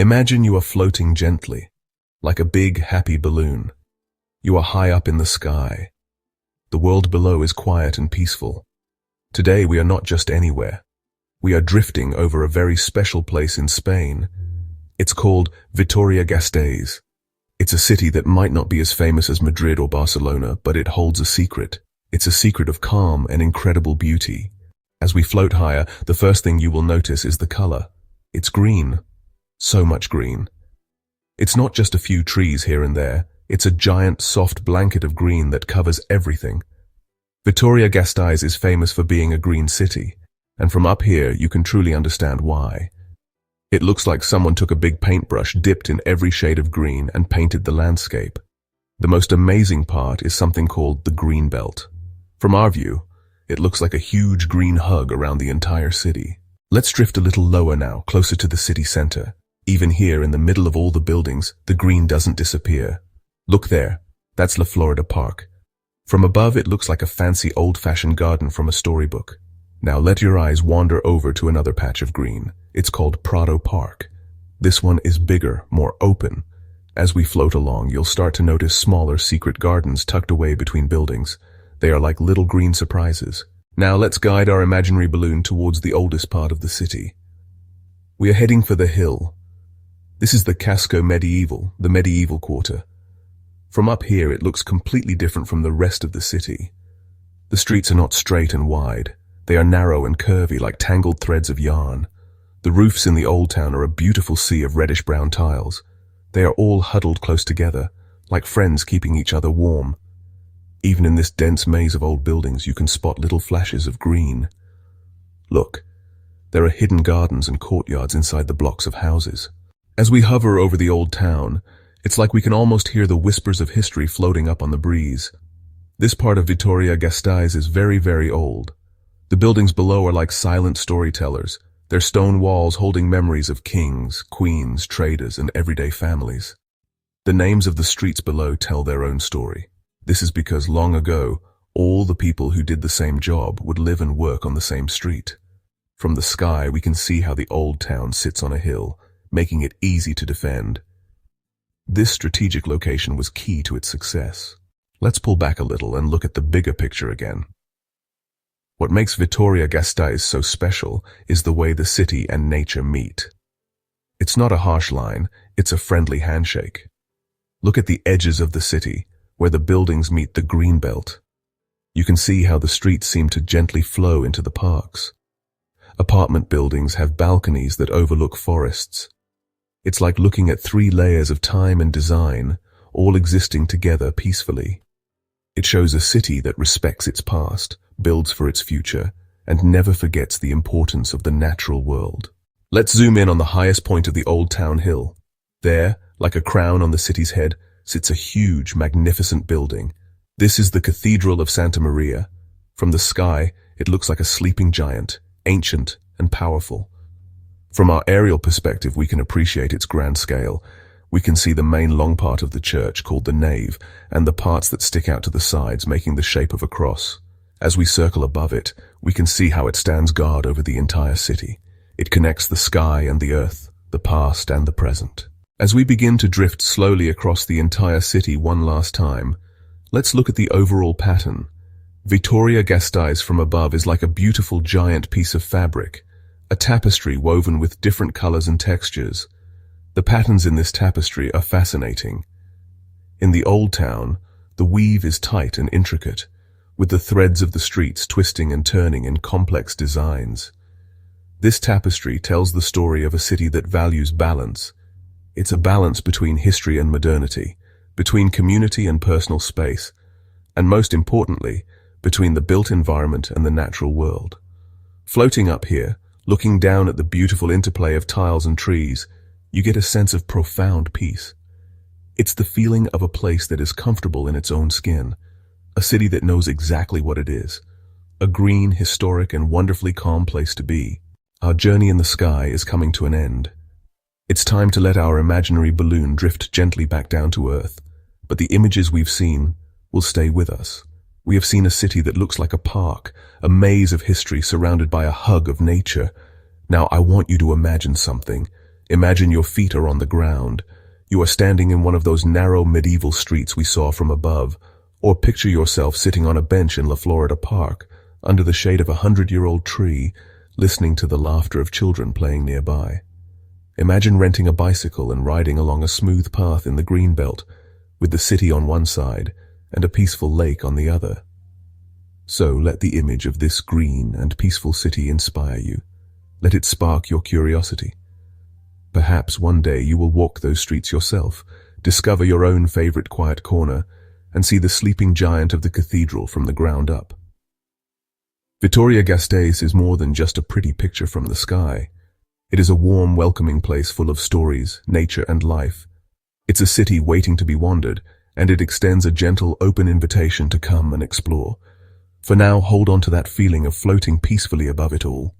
Imagine you are floating gently, like a big, happy balloon. You are high up in the sky. The world below is quiet and peaceful. Today we are not just anywhere. We are drifting over a very special place in Spain. It's called Vitoria-Gasteiz. It's a city that might not be as famous as Madrid or Barcelona, but it holds a secret. It's a secret of calm and incredible beauty. As we float higher, the first thing you will notice is the color. It's green. So much green. It's not just a few trees here and there. It's a giant, soft blanket of green that covers everything. Vitoria-Gasteiz is famous for being a green city, and from up here you can truly understand why. It looks like someone took a big paintbrush, dipped in every shade of green, and painted the landscape. The most amazing part is something called the green belt. From our view, it looks like a huge green hug around the entire city. Let's drift a little lower now, closer to the city center. Even here, in the middle of all the buildings, the green doesn't disappear. Look there, that's La Florida Park. From above, it looks like a fancy old-fashioned garden from a storybook. Now let your eyes wander over to another patch of green. It's called Prado Park. This one is bigger, more open. As we float along, you'll start to notice smaller secret gardens tucked away between buildings. They are like little green surprises. Now let's guide our imaginary balloon towards the oldest part of the city. We are heading for the hill. This is the Casco Medieval, the medieval quarter. From up here, it looks completely different from the rest of the city. The streets are not straight and wide. They are narrow and curvy like tangled threads of yarn. The roofs in the old town are a beautiful sea of reddish-brown tiles. They are all huddled close together, like friends keeping each other warm. Even in this dense maze of old buildings, you can spot little flashes of green. Look, there are hidden gardens and courtyards inside the blocks of houses. As we hover over the old town, it's like we can almost hear the whispers of history floating up on the breeze. This part of Vitoria-Gasteiz is very, very old. The buildings below are like silent storytellers, their stone walls holding memories of kings, queens, traders, and everyday families. The names of the streets below tell their own story. This is because long ago, all the people who did the same job would live and work on the same street. From the sky, we can see how the old town sits on a hill, making it easy to defend. This strategic location was key to its success. Let's pull back a little and look at the bigger picture again. What makes Vitoria-Gasteiz so special is the way the city and nature meet. It's not a harsh line, it's a friendly handshake. Look at the edges of the city, where the buildings meet the green belt. You can see how the streets seem to gently flow into the parks. Apartment buildings have balconies that overlook forests. It's like looking at 3 layers of time and design, all existing together peacefully. It shows a city that respects its past, builds for its future, and never forgets the importance of the natural world. Let's zoom in on the highest point of the old town hill. There, like a crown on the city's head, sits a huge, magnificent building. This is the Cathedral of Santa Maria. From the sky, it looks like a sleeping giant, ancient and powerful. From our aerial perspective, we can appreciate its grand scale. We can see the main long part of the church, called the nave, and the parts that stick out to the sides, making the shape of a cross. As we circle above it, we can see how it stands guard over the entire city. It connects the sky and the earth, the past and the present. As we begin to drift slowly across the entire city one last time, let's look at the overall pattern. Vitoria-Gasteiz from above is like a beautiful giant piece of fabric, a tapestry woven with different colors and textures. The patterns in this tapestry are fascinating. In the old town, the weave is tight and intricate, with the threads of the streets twisting and turning in complex designs. This tapestry tells the story of a city that values balance. It's a balance between history and modernity, between community and personal space, and most importantly, between the built environment and the natural world. Floating up here, looking down at the beautiful interplay of tiles and trees, you get a sense of profound peace. It's the feeling of a place that is comfortable in its own skin, a city that knows exactly what it is, a green, historic, and wonderfully calm place to be. Our journey in the sky is coming to an end. It's time to let our imaginary balloon drift gently back down to Earth, but the images we've seen will stay with us. We have seen a city that looks like a park, a maze of history surrounded by a hug of nature. Now I want you to imagine something. Imagine your feet are on the ground. You are standing in one of those narrow medieval streets we saw from above, or picture yourself sitting on a bench in La Florida Park, under the shade of a 100-year-old tree, listening to the laughter of children playing nearby. Imagine renting a bicycle and riding along a smooth path in the greenbelt, with the city on one side and a peaceful lake on the other. So let the image of this green and peaceful city inspire you. Let it spark your curiosity. Perhaps one day you will walk those streets yourself, discover your own favorite quiet corner, and see the sleeping giant of the cathedral from the ground up. Vitoria-Gasteiz is more than just a pretty picture from the sky. It is a warm, welcoming place full of stories, nature, and life. It's a city waiting to be wandered, and it extends a gentle, open invitation to come and explore. For now, hold on to that feeling of floating peacefully above it all.